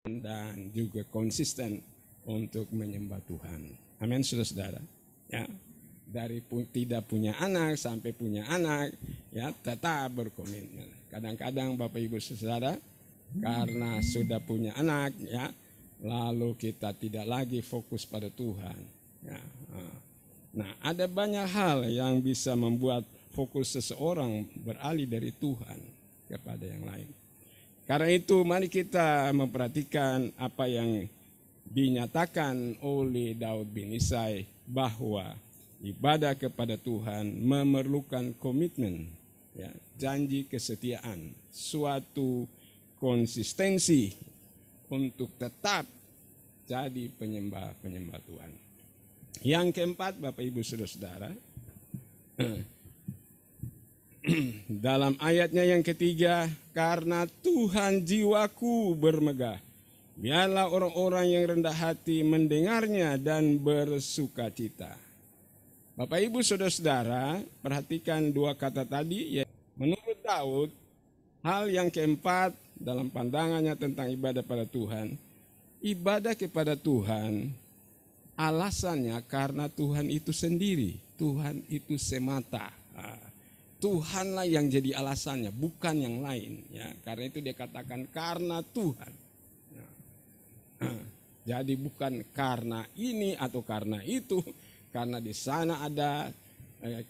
dan juga konsisten untuk menyembah Tuhan. Amin, saudara-saudara. Ya, dari tidak punya anak sampai punya anak, ya tetap berkomitmen. Kadang-kadang Bapak Ibu saudara, karena sudah punya anak, ya, lalu kita tidak lagi fokus pada Tuhan. Ya, nah, ada banyak hal yang bisa membuat fokus seseorang beralih dari Tuhan kepada yang lain. Karena itu mari kita memperhatikan apa yang dinyatakan oleh Daud bin Isai, bahwa ibadah kepada Tuhan memerlukan komitmen, ya, janji kesetiaan, suatu konsistensi untuk tetap jadi penyembah Tuhan. Yang keempat, Bapak Ibu saudara-saudara, dalam ayatnya yang ketiga, karena Tuhan jiwaku bermegah, biarlah orang-orang yang rendah hati mendengarnya dan bersuka cita. Bapak Ibu saudara-saudara, perhatikan dua kata tadi, ya. Menurut Daud, hal yang keempat dalam pandangannya tentang ibadah pada Tuhan, ibadah kepada Tuhan alasannya karena Tuhan itu sendiri, Tuhan itu semata. Tuhanlah yang jadi alasannya, bukan yang lain. Ya, karena itu dia katakan karena Tuhan. Jadi bukan karena ini atau karena itu, karena di sana ada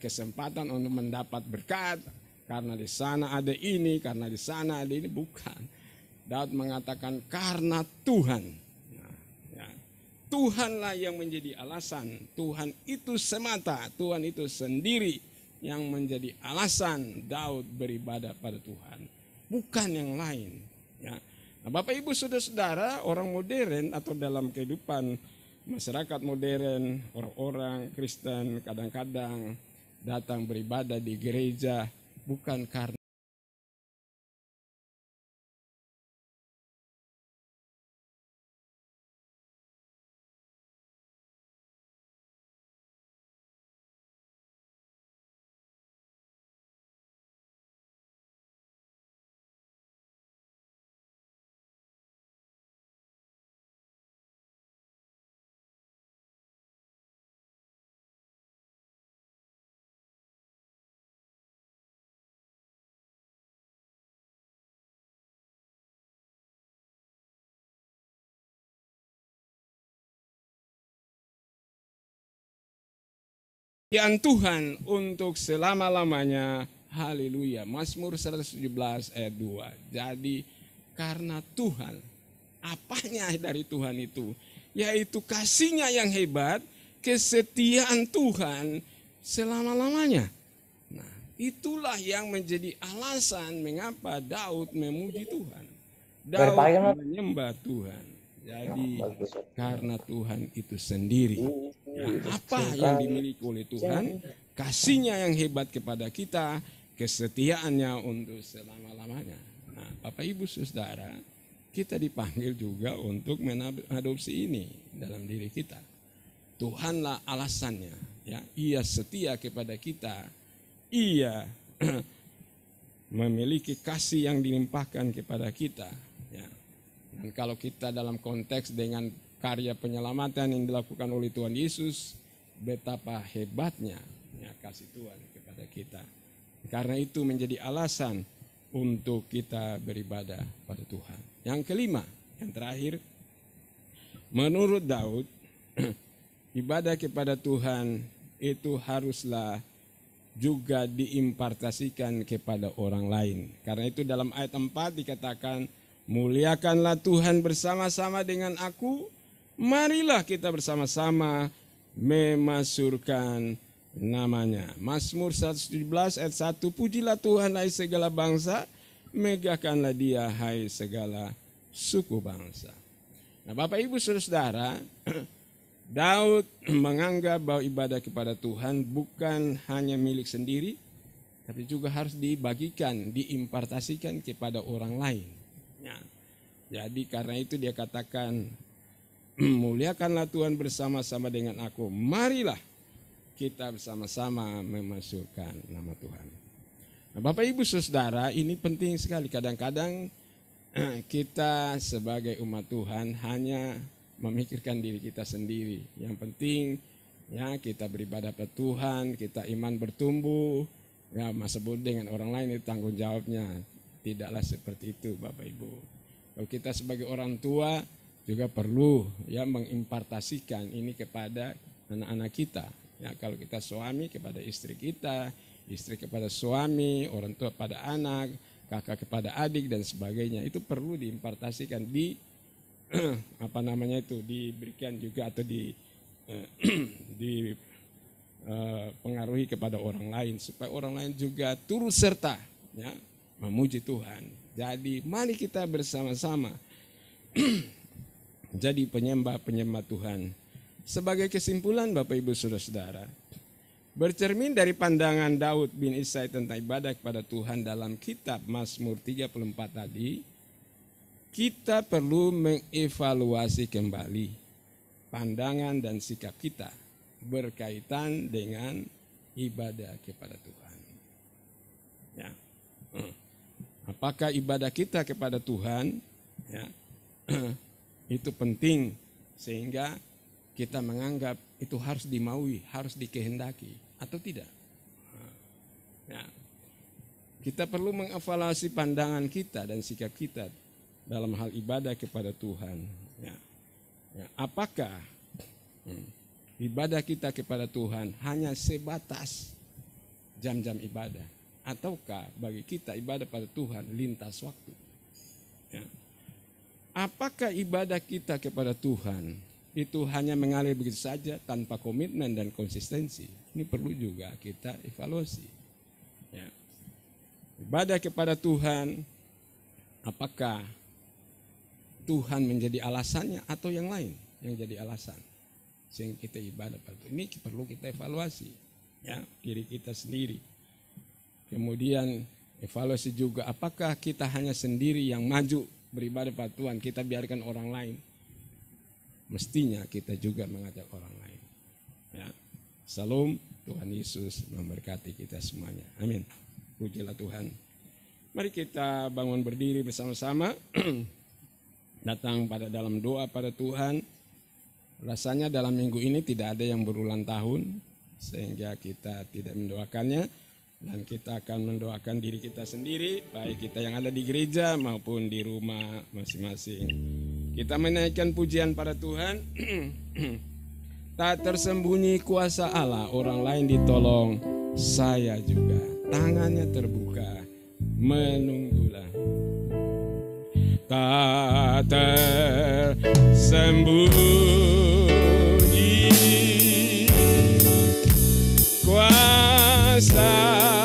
kesempatan untuk mendapat berkat, karena di sana ada ini, karena di sana ada ini, bukan. Daud mengatakan karena Tuhan. Ya, Tuhanlah yang menjadi alasan. Tuhan itu semata, Tuhan itu sendiri yang menjadi alasan Daud beribadah pada Tuhan, bukan yang lain. Ya. Nah, Bapak Ibu saudara-saudara, orang modern atau dalam kehidupan masyarakat modern, orang-orang Kristen kadang-kadang datang beribadah di gereja bukan karena Tuhan untuk selama-lamanya. Haleluya. Mazmur 117 ayat 2. Jadi karena Tuhan, apanya dari Tuhan itu? Yaitu kasih-Nya yang hebat, kesetiaan Tuhan selama-lamanya. Nah, itulah yang menjadi alasan mengapa Daud memuji Tuhan. Daud menyembah Tuhan. Jadi karena Tuhan itu sendiri. Ya, apa yang dimiliki oleh Tuhan? Kasih-Nya yang hebat kepada kita, kesetiaannya untuk selama-lamanya. Nah, Bapak Ibu saudara, kita dipanggil juga untuk mengadopsi ini dalam diri kita. Tuhanlah alasannya. Ya, Ia setia kepada kita. Ia memiliki kasih yang dilimpahkan kepada kita. Ya. Dan kalau kita dalam konteks dengan karya penyelamatan yang dilakukan oleh Tuhan Yesus, betapa hebatnya, ya, kasih Tuhan kepada kita. Karena itu menjadi alasan untuk kita beribadah pada Tuhan. Yang kelima, yang terakhir, menurut Daud, ibadah kepada Tuhan itu haruslah juga diimpartasikan kepada orang lain. Karena itu dalam ayat 4 dikatakan, muliakanlah Tuhan bersama-sama dengan aku, marilah kita bersama-sama memasyurkan namanya. Mazmur 117 ayat 1, pujilah Tuhan hai segala bangsa, megahkanlah Dia hai segala suku bangsa. Nah, Bapak Ibu saudara-saudara, Daud menganggap bahwa ibadah kepada Tuhan bukan hanya milik sendiri, tapi juga harus dibagikan, diimpartasikan kepada orang lain. Ya. Jadi karena itu dia katakan, muliakanlah Tuhan bersama-sama dengan aku, marilah kita bersama-sama memasyurkan nama Tuhan. Nah, Bapak Ibu saudara, ini penting sekali. Kadang-kadang kita sebagai umat Tuhan hanya memikirkan diri kita sendiri. Yang penting ya kita beribadah pada Tuhan, kita iman bertumbuh, ya masa bodoh dengan orang lain itu tanggung jawabnya. Tidaklah seperti itu Bapak Ibu. Kalau kita sebagai orang tua juga perlu ya mengimpartasikan ini kepada anak-anak kita. Ya, kalau kita suami kepada istri kita, istri kepada suami, orang tua pada anak, kakak kepada adik dan sebagainya, itu perlu diimpartasikan diberikan juga atau dipengaruhi kepada orang lain supaya orang lain juga turut serta ya memuji Tuhan. Jadi mari kita bersama-sama jadi penyembah Tuhan. Sebagai kesimpulan Bapak Ibu Saudara-saudara, bercermin dari pandangan Daud bin Isai tentang ibadah kepada Tuhan dalam kitab Mazmur 34 tadi, kita perlu mengevaluasi kembali pandangan dan sikap kita berkaitan dengan ibadah kepada Tuhan. Ya. Apakah ibadah kita kepada Tuhan ya, itu penting sehingga kita menganggap itu harus dimaui, harus dikehendaki atau tidak? Ya. Kita perlu mengevaluasi pandangan kita dan sikap kita dalam hal ibadah kepada Tuhan. Ya. Ya. Apakah ibadah kita kepada Tuhan hanya sebatas jam-jam ibadah, ataukah bagi kita ibadah pada Tuhan lintas waktu? Ya. Apakah ibadah kita kepada Tuhan itu hanya mengalir begitu saja tanpa komitmen dan konsistensi? Ini perlu juga kita evaluasi. Ya. Ibadah kepada Tuhan, apakah Tuhan menjadi alasannya atau yang lain yang jadi alasan sehingga kita ibadah pada Tuhan? Ini perlu kita evaluasi ya diri kita sendiri. Kemudian evaluasi juga apakah kita hanya sendiri yang maju beribadah pada Tuhan, kita biarkan orang lain. Mestinya kita juga mengajak orang lain. Ya. Salam, Tuhan Yesus memberkati kita semuanya. Amin. Pujilah Tuhan. Mari kita bangun berdiri bersama-sama. Datang pada dalam doa pada Tuhan. Rasanya dalam minggu ini tidak ada yang berulang tahun, sehingga kita tidak mendoakannya. Dan kita akan mendoakan diri kita sendiri, baik kita yang ada di gereja maupun di rumah masing-masing. Kita menaikkan pujian pada Tuhan. Tak tersembunyi kuasa Allah, orang lain ditolong, saya juga. Tangannya terbuka, menunggulah. Tak tersembunyi kuasa terbuka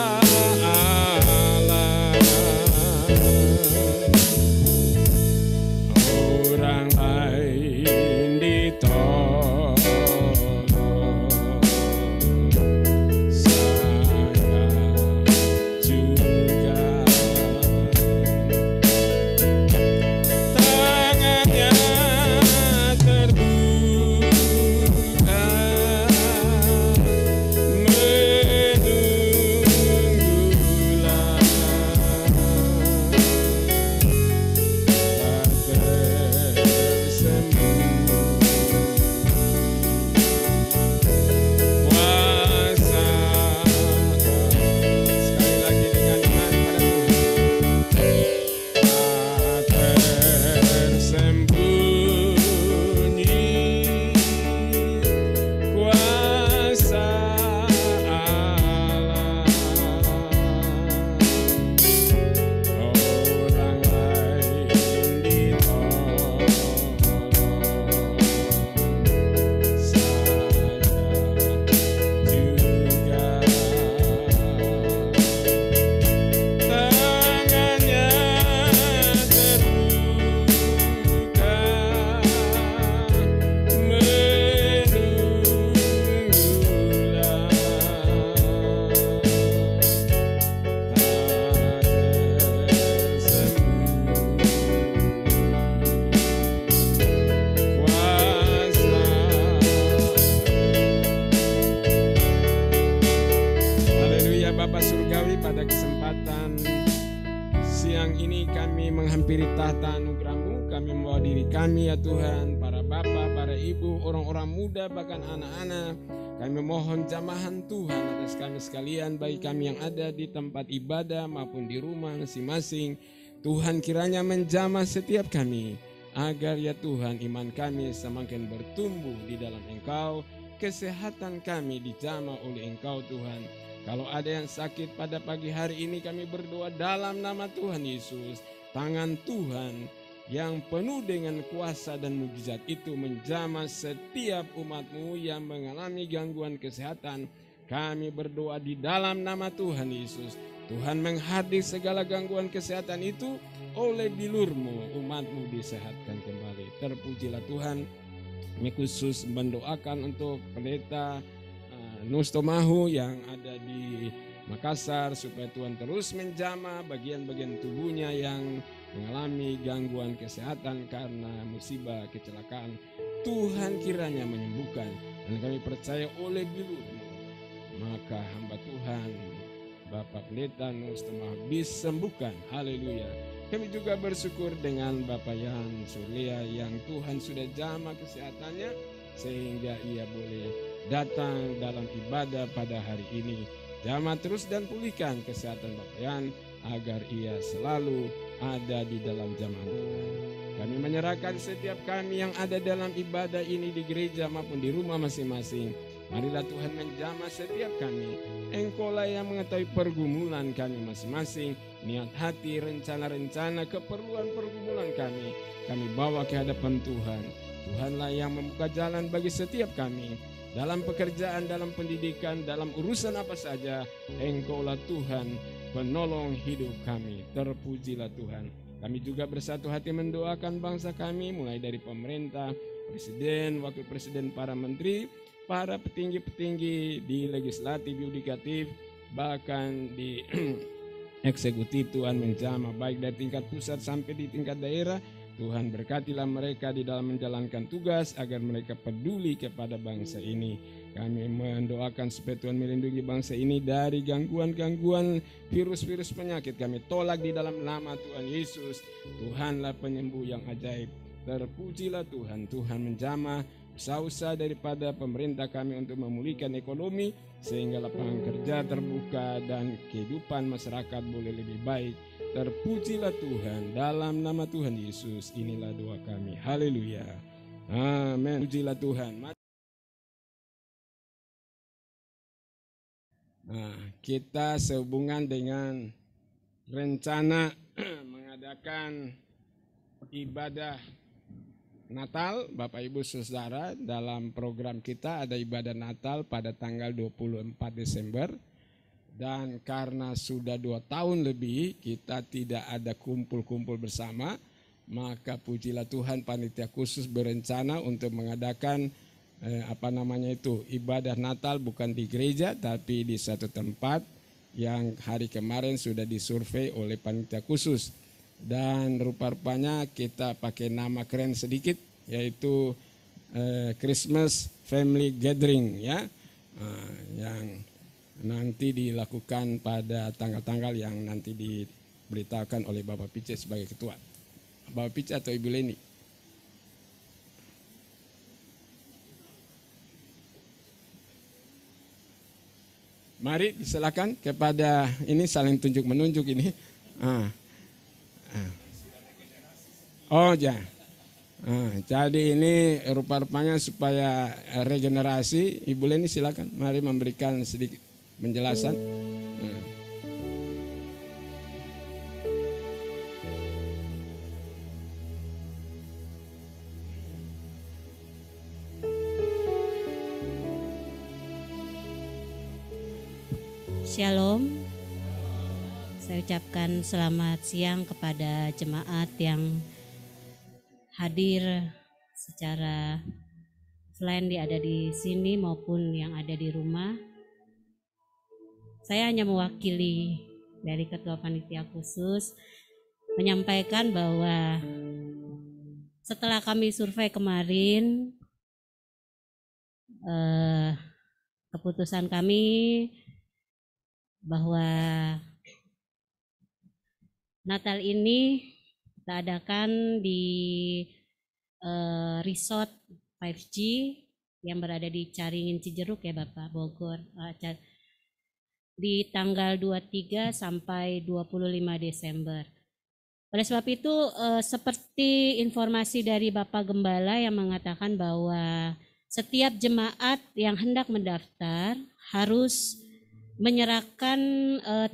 menghampiri tahta anugerah-Mu, kami membawa diri kami ya Tuhan, para bapak, para ibu, orang-orang muda, bahkan anak-anak. Kami memohon jamahan Tuhan atas kami sekalian, baik kami yang ada di tempat ibadah maupun di rumah masing-masing. Tuhan kiranya menjamah setiap kami, agar ya Tuhan iman kami semakin bertumbuh di dalam Engkau, kesehatan kami dijamah oleh Engkau Tuhan. Kalau ada yang sakit pada pagi hari ini, kami berdoa dalam nama Tuhan Yesus. Tangan Tuhan yang penuh dengan kuasa dan mujizat itu menjamah setiap umat-Mu yang mengalami gangguan kesehatan. Kami berdoa di dalam nama Tuhan Yesus. Tuhan menghadir segala gangguan kesehatan itu oleh bilur-Mu, umat-Mu disehatkan kembali. Terpujilah Tuhan. Kami khusus mendoakan untuk pendeta Nustomahu yang ada di Makassar, supaya Tuhan terus menjamah bagian-bagian tubuhnya yang mengalami gangguan kesehatan karena musibah kecelakaan. Tuhan kiranya menyembuhkan, dan kami percaya oleh bilur-Mu, maka hamba Tuhan Bapak Pendeta Nustomahu disembuhkan. Haleluya. Kami juga bersyukur dengan Bapak Yan Surya yang Tuhan sudah jamah kesehatannya sehingga ia boleh datang dalam ibadah pada hari ini. Jamah terus dan pulihkan kesehatan Bapak Yan agar ia selalu ada di dalam jamaah Tuhan. Kami menyerahkan setiap kami yang ada dalam ibadah ini di gereja maupun di rumah masing-masing. Marilah Tuhan menjamah setiap kami. Engkaulah yang mengetahui pergumulan kami masing-masing, niat hati, rencana-rencana, keperluan pergumulan kami. Kami bawa ke hadapan Tuhan. Tuhanlah yang membuka jalan bagi setiap kami. Dalam pekerjaan, dalam pendidikan, dalam urusan apa saja, Engkaulah Tuhan penolong hidup kami. Terpujilah Tuhan. Kami juga bersatu hati mendoakan bangsa kami, mulai dari pemerintah, presiden, wakil presiden, para menteri, para petinggi-petinggi di legislatif, yudikatif, bahkan di eksekutif. Tuhan menjamah baik dari tingkat pusat sampai di tingkat daerah. Tuhan berkatilah mereka di dalam menjalankan tugas agar mereka peduli kepada bangsa ini. Kami mendoakan supaya Tuhan melindungi bangsa ini dari gangguan-gangguan virus-virus penyakit. Kami tolak di dalam nama Tuhan Yesus. Tuhanlah penyembuh yang ajaib. Terpujilah Tuhan. Tuhan menjamah usaha-usaha daripada pemerintah kami untuk memulihkan ekonomi sehingga lapangan kerja terbuka dan kehidupan masyarakat boleh lebih baik. Terpujilah Tuhan, dalam nama Tuhan Yesus inilah doa kami. Haleluya. Amin. Pujilah Tuhan. Kita sehubungan dengan rencana mengadakan ibadah Natal, Bapak Ibu Saudara, dalam program kita ada ibadah Natal pada tanggal 24 Desember. Dan karena sudah 2 tahun lebih kita tidak ada kumpul-kumpul bersama, maka pujilah Tuhan panitia khusus berencana untuk mengadakan ibadah Natal bukan di gereja tapi di satu tempat yang hari kemarin sudah disurvei oleh panitia khusus. Dan rupa-rupanya kita pakai nama keren sedikit, yaitu Christmas Family Gathering ya, yang nanti dilakukan pada tanggal-tanggal yang nanti diberitakan oleh Bapak Pice sebagai ketua. Bapak Pice atau Ibu Leni? Mari silakan kepada ini, saling tunjuk menunjuk ini. Oh ya. Jadi ini rupa-rupanya supaya regenerasi. Ibu Leni silakan, mari memberikan sedikit penjelasan. Shalom. Saya ucapkan selamat siang kepada jemaat yang hadir secara selain ada di sini maupun yang ada di rumah. Saya hanya mewakili dari Ketua Panitia Khusus menyampaikan bahwa setelah kami survei kemarin, keputusan kami bahwa Natal ini kita adakan di resort 5G yang berada di Caringin Cijeruk ya Bapak, Bogor, di tanggal 23 sampai 25 Desember. Oleh sebab itu seperti informasi dari Bapak Gembala yang mengatakan bahwa setiap jemaat yang hendak mendaftar harus menyerahkan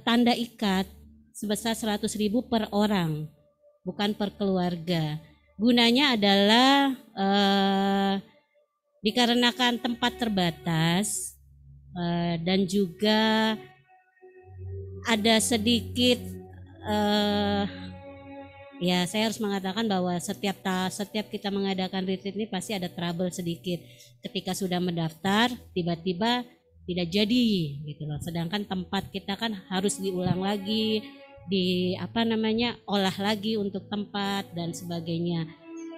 tanda ikat sebesar 100.000 per orang, bukan per keluarga. Gunanya adalah dikarenakan tempat terbatas dan juga ada sedikit ya saya harus mengatakan bahwa setiap kita mengadakan retreat ini pasti ada trouble sedikit. Ketika sudah mendaftar tiba-tiba tidak jadi gitu loh. Sedangkan tempat kita kan harus diulang lagi, olah lagi untuk tempat dan sebagainya.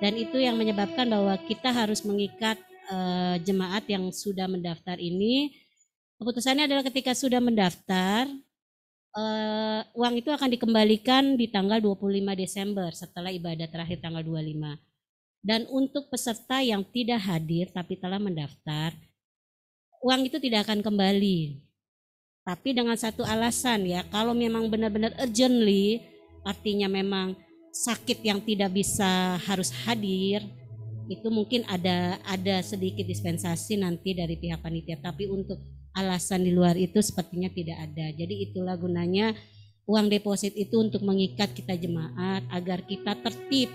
Dan itu yang menyebabkan bahwa kita harus mengikat jemaat yang sudah mendaftar ini. Keputusannya adalah ketika sudah mendaftar uang itu akan dikembalikan di tanggal 25 Desember setelah ibadah terakhir tanggal 25. Dan untuk peserta yang tidak hadir tapi telah mendaftar, uang itu tidak akan kembali. Tapi dengan satu alasan ya, kalau memang benar-benar urgently, artinya memang sakit yang tidak bisa harus hadir, itu mungkin ada sedikit dispensasi nanti dari pihak panitia. Tapi untuk alasan di luar itu sepertinya tidak ada. Jadi itulah gunanya uang deposit itu untuk mengikat kita jemaat agar kita tertib.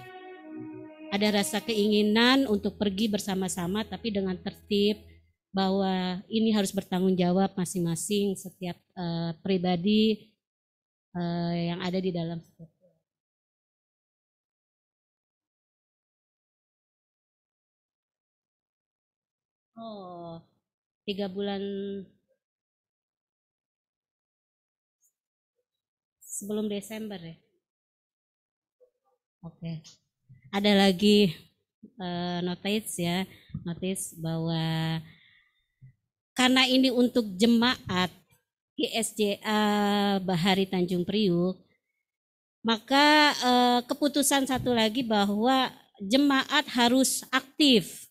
Ada rasa keinginan untuk pergi bersama-sama tapi dengan tertib, bahwa ini harus bertanggung jawab masing-masing setiap pribadi yang ada di dalam. Oh, 3 bulan sebelum Desember ya. Oke. Ada lagi notice bahwa karena ini untuk jemaat GSJA Bahari Tanjung Priuk, maka keputusan satu lagi bahwa jemaat harus aktif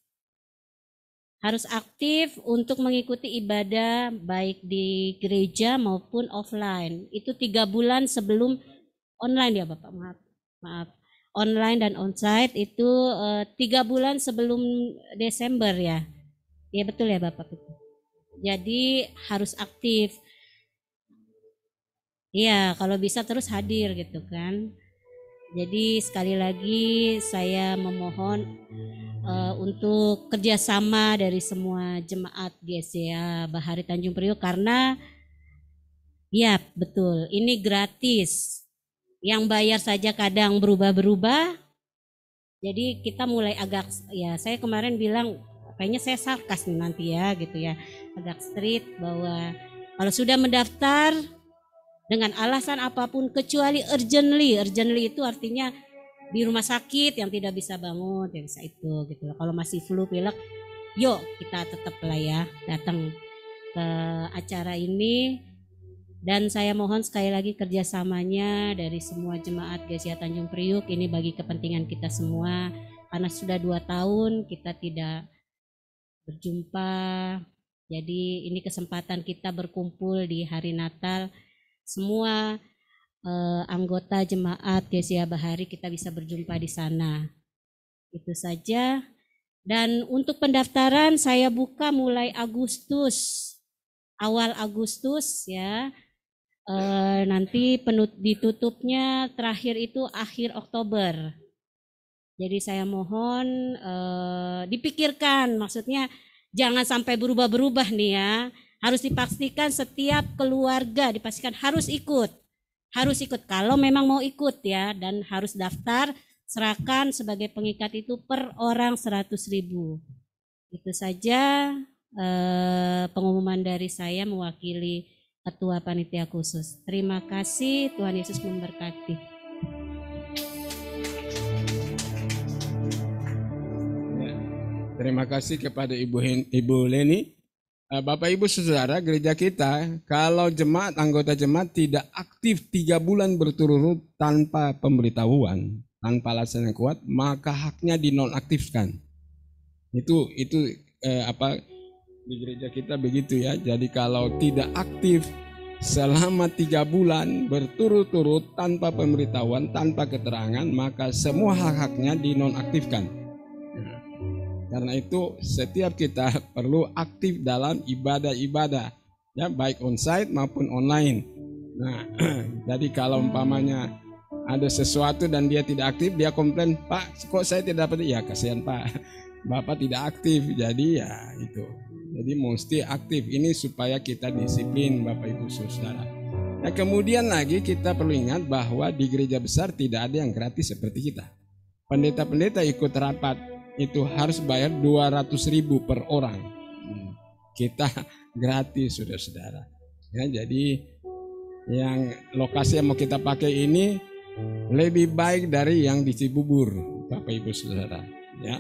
untuk mengikuti ibadah baik di gereja maupun offline. Itu 3 bulan sebelum online ya Bapak, maaf. Online dan onsite itu 3 bulan sebelum Desember ya. Ya betul ya Bapak. Jadi harus aktif. Iya, kalau bisa terus hadir gitu kan. Jadi sekali lagi saya memohon untuk kerjasama dari semua jemaat GSJA Bahari Tanjung Priok, karena ya betul ini gratis, yang bayar saja kadang berubah-berubah. Jadi kita mulai agak, ya saya kemarin bilang kayaknya saya sarkas nih nanti ya gitu ya, agak strict bahwa kalau sudah mendaftar dengan alasan apapun kecuali urgently itu artinya di rumah sakit yang tidak bisa bangun, yang bisa itu gitu. Kalau masih flu pilek, yuk kita tetap lah ya datang ke acara ini. Dan saya mohon sekali lagi kerjasamanya dari semua jemaat GSJA Tanjung Priuk ini bagi kepentingan kita semua, karena sudah 2 tahun kita tidak berjumpa. Jadi ini kesempatan kita berkumpul di hari Natal. Semua anggota jemaat GSJA Bahari kita bisa berjumpa di sana. Itu saja. Dan untuk pendaftaran saya buka mulai Agustus, awal Agustus ya. Nanti ditutupnya terakhir itu akhir Oktober. Jadi saya mohon dipikirkan, maksudnya jangan sampai berubah-berubah nih ya. Harus dipastikan setiap keluarga dipastikan harus ikut. Kalau memang mau ikut ya, dan harus daftar, serahkan sebagai pengikat itu per orang 100.000. Itu saja pengumuman dari saya mewakili Ketua Panitia Khusus. Terima kasih, Tuhan Yesus memberkati. Terima kasih kepada Ibu Leni. Bapak Ibu Saudara, gereja kita kalau anggota jemaat tidak aktif 3 bulan berturut-turut tanpa pemberitahuan, tanpa alasan yang kuat, maka haknya dinonaktifkan. Itu di gereja kita begitu ya. Jadi kalau tidak aktif selama 3 bulan berturut-turut tanpa pemberitahuan, tanpa keterangan, maka semua hak-haknya dinonaktifkan. Karena itu setiap kita perlu aktif dalam ibadah-ibadah, ya, baik onsite maupun online. Nah, jadi kalau umpamanya ada sesuatu dan dia tidak aktif, dia komplain, "Pak, kok saya tidak dapat?" Ya kasihan Pak, Bapak tidak aktif. Jadi ya itu. Jadi mesti aktif ini supaya kita disiplin, Bapak Ibu Saudara. Nah, kemudian lagi kita perlu ingat bahwa di gereja besar tidak ada yang gratis seperti kita. Pendeta-pendeta ikut rapat itu harus bayar 200.000 per orang. Kita gratis, saudara-saudara. Ya, jadi yang lokasi yang mau kita pakai ini lebih baik dari yang di Cibubur, Bapak Ibu Saudara. Ya,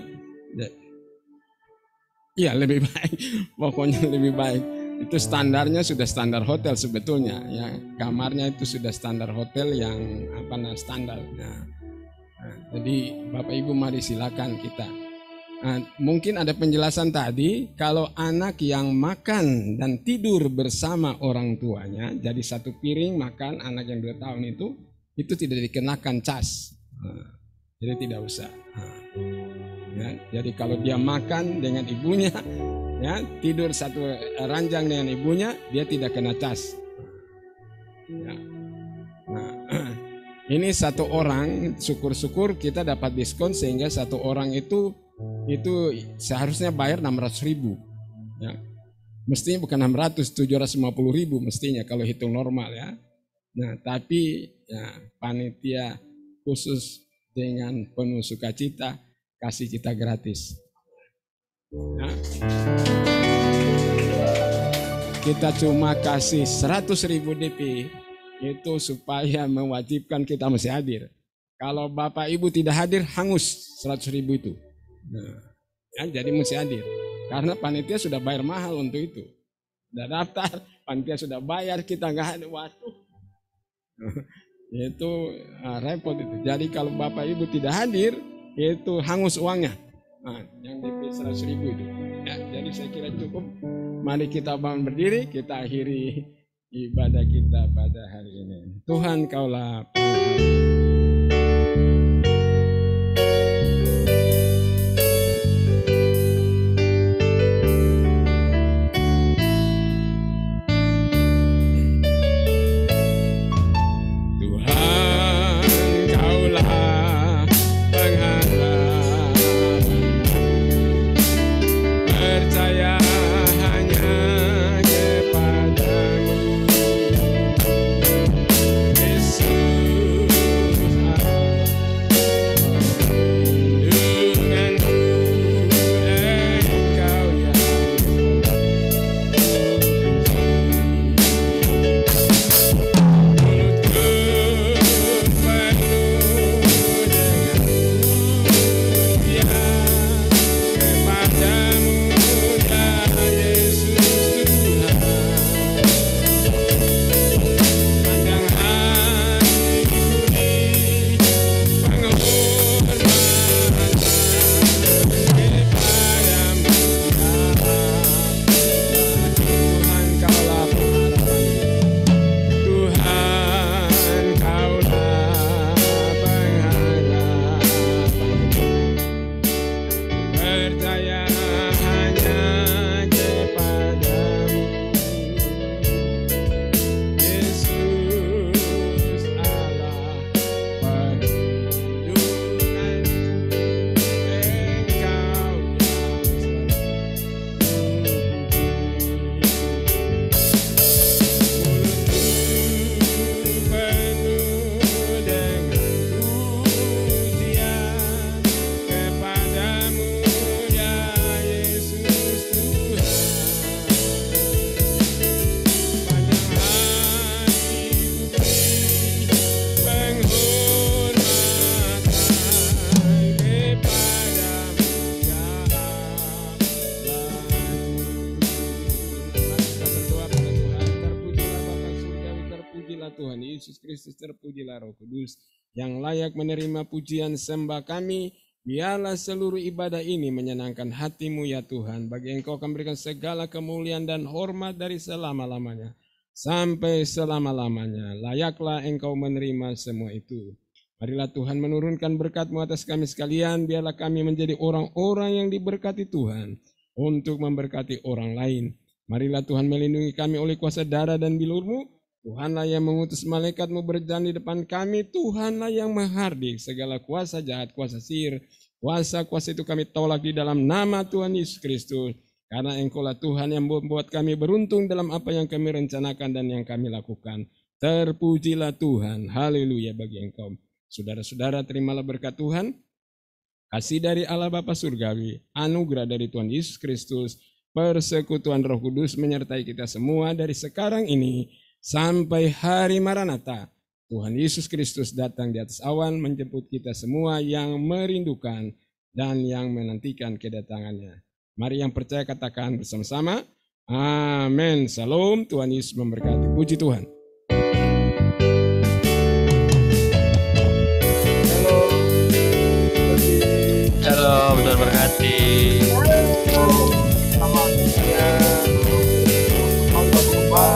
iya lebih baik, pokoknya lebih baik. Itu standarnya sudah standar hotel sebetulnya. Ya, kamarnya itu sudah standar hotel yang standar. Nah, jadi Bapak Ibu mari silakan kita. Mungkin ada penjelasan tadi, kalau anak yang makan dan tidur bersama orang tuanya, jadi satu piring makan anak yang 2 tahun itu tidak dikenakan cas. Jadi tidak usah. Ya, jadi kalau dia makan dengan ibunya, ya, tidur satu ranjang dengan ibunya, dia tidak kena cas. Ya. Nah, ini satu orang, syukur-syukur kita dapat diskon sehingga satu orang itu seharusnya bayar 600.000. Ya. Mestinya bukan 600, 750.000 mestinya kalau hitung normal ya. Nah, tapi ya, panitia khusus dengan penuh sukacita kasih kita gratis. Nah, kita cuma kasih 100.000 DP itu supaya mewajibkan kita mesti hadir. Kalau Bapak Ibu tidak hadir, hangus 100.000 itu. Nah, ya, jadi mesti hadir. Karena panitia sudah bayar mahal untuk itu. Sudah daftar, panitia sudah bayar, kita nggak ada waktu. Itu repot itu. Jadi kalau Bapak Ibu tidak hadir, itu hangus uangnya. Nah, yang DP 100.000 itu. Ya, jadi saya kira cukup. Mari kita bangun berdiri, kita akhiri ibadah kita pada hari ini. Tuhan Kaulah Tuhan Yesus Kristus, terpujilah Roh Kudus. yang layak menerima pujian sembah kami. Biarlah seluruh ibadah ini menyenangkan hati-Mu ya Tuhan. Bagi Engkau kami berikan segala kemuliaan dan hormat dari selama-lamanya sampai selama-lamanya. Layaklah Engkau menerima semua itu. Marilah Tuhan menurunkan berkat-Mu atas kami sekalian. Biarlah kami menjadi orang-orang yang diberkati Tuhan untuk memberkati orang lain. Marilah Tuhan melindungi kami oleh kuasa darah dan bilur-Mu. Tuhanlah yang mengutus malaikat-Mu berjalan di depan kami. Tuhanlah yang menghardik segala kuasa jahat, kuasa sihir, kuasa-kuasa itu kami tolak di dalam nama Tuhan Yesus Kristus. Karena Engkaulah Tuhan yang membuat kami beruntung dalam apa yang kami rencanakan dan yang kami lakukan. Terpujilah Tuhan. Haleluya bagi Engkau. Saudara-saudara, terimalah berkat Tuhan. Kasih dari Allah Bapa Surgawi, anugerah dari Tuhan Yesus Kristus, persekutuan Roh Kudus menyertai kita semua dari sekarang ini sampai hari Maranatha. Tuhan Yesus Kristus datang di atas awan menjemput kita semua yang merindukan dan yang menantikan kedatangannya. Mari yang percaya katakan bersama-sama, amin. Salam, Tuhan Yesus memberkati. Puji Tuhan. Shalom, Tuhan berkati. Selamat siang. Selamat berjumpa.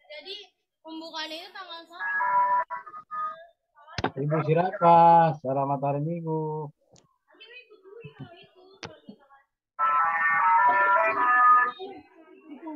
Jadi pembukaan itu tanggal 1. Ibu siapa? Selamat hari Minggu. Itu